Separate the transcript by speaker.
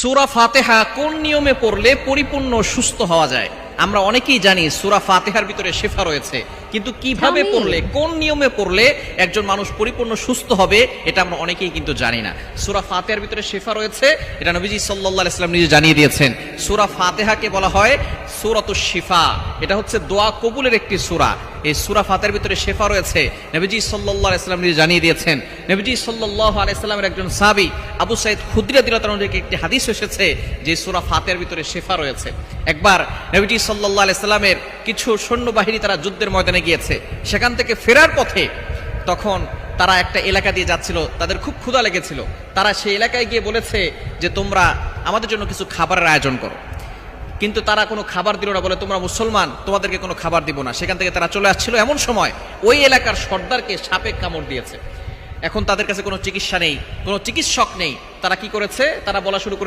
Speaker 1: সূরা ফাতিহা কোন নিয়মে পড়লে পরিপূর্ণ সুস্থ হওয়া যায়? আমরা অনেকেই জানি সূরা ফাতিহার ভিতরে শিফা রয়েছে, কিন্তু কিভাবে পড়লে, কোন নিয়মে পড়লে একজন মানুষ পরিপূর্ণ সুস্থ হবে এটা আমরা অনেকেই কিন্তু জানি না। সূরা ফাতিহার ভিতরে শিফা রয়েছে, এটা নবীজি সাল্লাল্লাহু আলাইহি ওয়াসাল্লাম নিজে জানিয়ে দিয়েছেন। সূরা ফাতিহাকে বলা হয় সূরাতুশ শিফা, এটা হচ্ছে দোয়া কবুলের একটি সূরা। এই সূরা ফাতিহার ভিতরে শিফা রয়েছে, নবীজি সাল্লাল্লাহু আলাইহি ওয়াসাল্লাম নিজে জানিয়ে দিয়েছেন। নবীজি সাল্লাল্লাহু আলাইহি ওয়াসাল্লামের একজন সাহাবী আবু সাঈদ খুদরী রাদিয়াল্লাহু তাআলা থেকে একটি হাদিস এসেছে যে সূরা ফাতিহার ভিতরে শিফা রয়েছে। একবার নবীজি সাল্লাল্লাহু আলাইহি ওয়াসাল্লামের কিছু সৈন্যবাহিনী তারা যুদ্ধের ময়দানে গিয়েছে, সেখান থেকে ফেরার পথে তখন তারা একটা এলাকা দিয়ে যাচ্ছিল, তাদের খুব ক্ষুধা লেগেছিল। তারা সেই এলাকায় গিয়ে বলেছে যে তোমরা আমাদের জন্য কিছু খাবারের আয়োজন করো, কিন্তু তারা কোনো খাবার দিল না, বলে তোমরা মুসলমান, তোমাদেরকে কোনো খাবার দিব না। সেখান থেকে তারা চলে আসছিল, এমন সময় ওই এলাকার সর্দারকে সাপে কামড় দিয়েছে। এখন তাদের কাছে কোনো চিকিৎসা নেই, কোনো চিকিৎসক নেই। তারা কি করেছে, তারা বলা শুরু করে